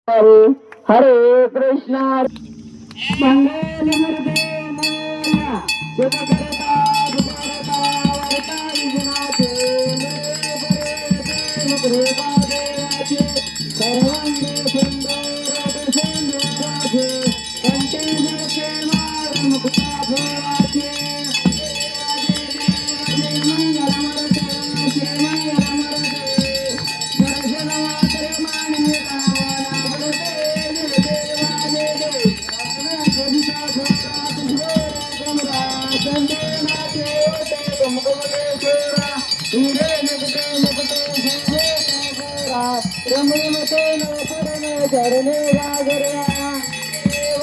हरे हरे कृष्णा मंगल मूर्ते मोरया सुख करता दुखहरता वरता विघ्नाचे कृपा देवाचे सर्वांगे सुंदर सुंदराचे कंठे जळके मार मुक्ता फुलाचे मंगल मूर्ते श्री मंगल मूर्ते दर्शन मात्रे माने चरणे गागर्या देव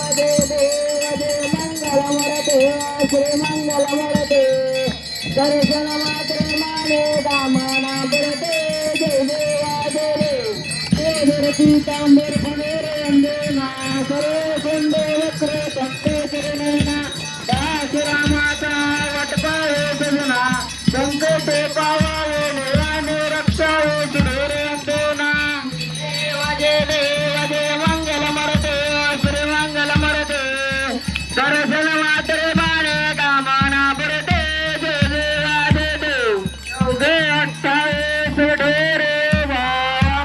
देव मंगल मूर्ते श्री मंगल मूर्ते दर्शन मात्रे माने दामना मूर्ते जय देवा जय पीतांबर फणेर अंदेना सर्व सुंदे वक्र तप्ते चरणेना दास रामाचा वटपाळे सजना संकटे पावावे निराने रक्षावे सुधीर अंदेना देव मंगल मरते श्री मंगल मरते दर्शन मात्रे माने कामना पडते जय देवा जय देव गे 28 ढोरे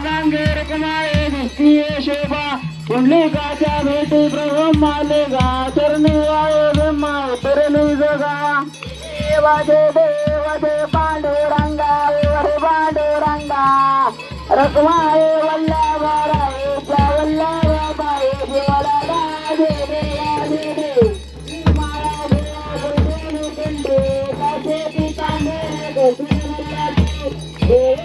मांगे रकमाये दिसतीये शोभा पुंडलिकाच्या भेटी ब्रह्माले गा चरणी वाळे ब्रह्मा उतरली जगा देवा जय पांडुरंगा हरे पांडुरंगा रखमाये वल्लभराये वल्लभाबाई देवाला जय देवा जय देव माळा देवा गुरुदेव कंडे कासे पितांबे गोसुराचे देव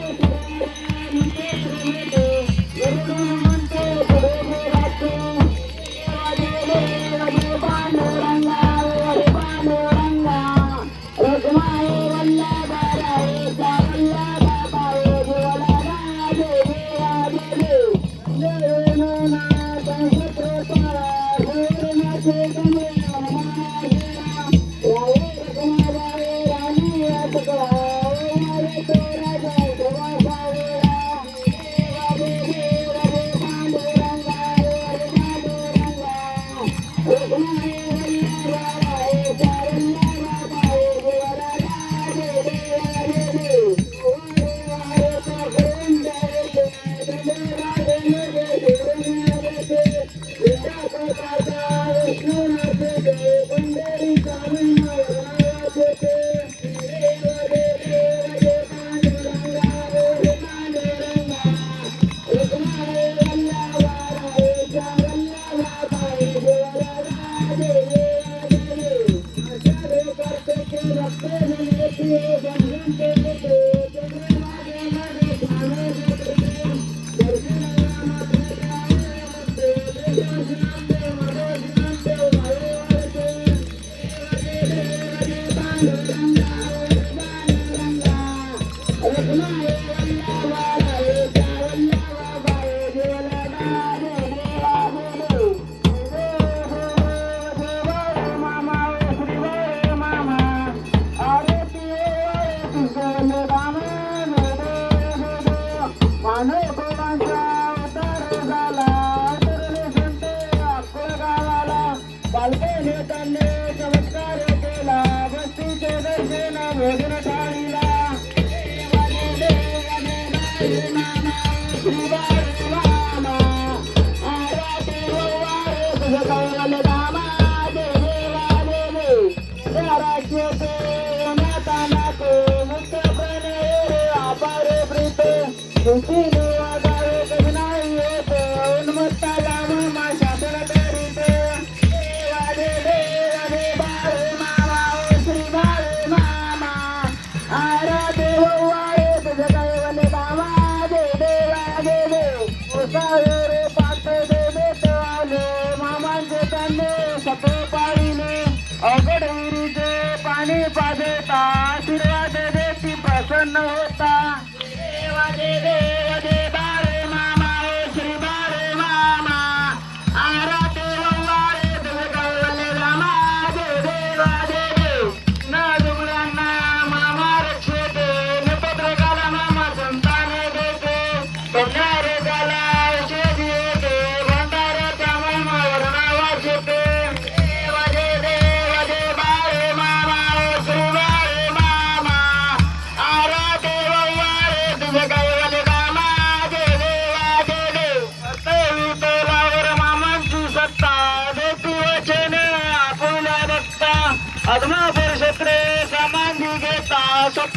आशीर्वाद देती प्रसन्न होता देवा देव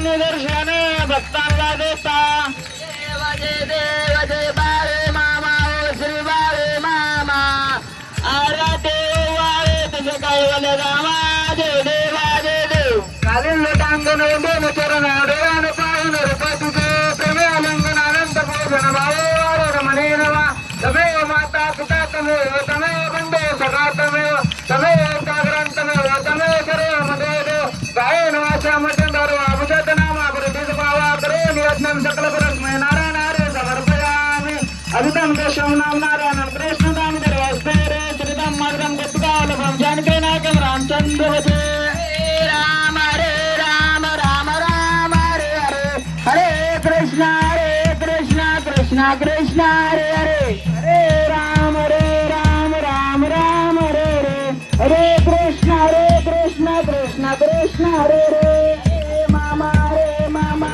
निदर्शन भक्तांना देता देव जय बाळे मामा ओ श्री बाळे मामा आरा देव वाळे तुझे कैवल रामा जय देवा जय देव कालीन लोटांगण दोन चरण देवान पाहून रूप तुझे प्रेमे अलंघन अनंत भोजन भाव रमणे नवा तमेव माता पिता तमेव तमेव बंधू सखा तमेव तमेव जागरण तमेव तमेव सर्व देव गायन वाचा मटन धर्म अभिषेक नामा प्रतिज भावा करे नियत्नं सकल परस्मय नारायण हरे समर्पयामि अभितम केशव नाम नारायण कृष्ण दामोदर वासुदेव श्रीराम मार्गम गत्कावलभम जानकी नायकम रामचंद्र भजे राम हरे राम राम राम हरे हरे हरे कृष्ण कृष्ण कृष्ण हरे हरे हरे राम राम राम हरे हरे हरे कृष्ण कृष्ण कृष्ण हरे हरे मामा मामा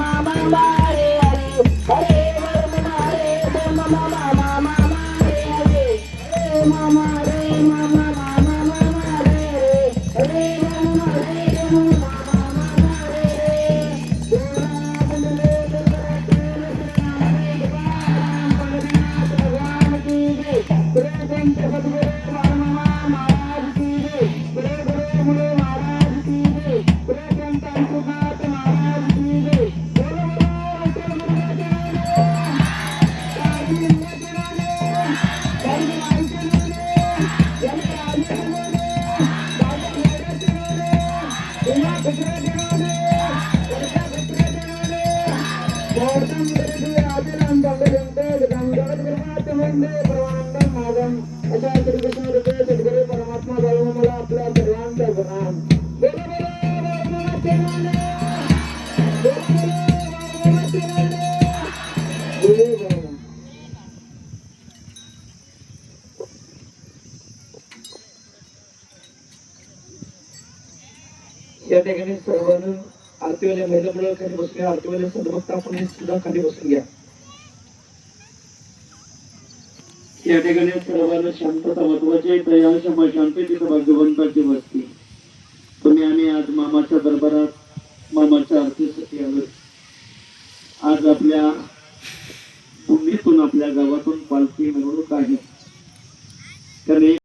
मामा हरे हरे हरे मामा मामा हरे हरे हरे मामा मामा हरे हरे हरे मामा परमात्मा मला आपल्या सर्वांचा प्रणाम या ठिकाणी सर्वांना आरतीवाल्या महिला मुलं खाली बसल्या आरतीवाल्या सदभक्त आपण सुद्धा खाली बसून घ्या या ठिकाणी सर्वांना शांतता महत्वाची आहे तयार शांततेचं भाग्यवंताची वस्ती तुम्ही आम्ही आज मामाच्या दरबारात मामाच्या आरतीसाठी आलो आज आपल्या भूमीतून आपल्या गावातून पालखी मिरवणूक आहे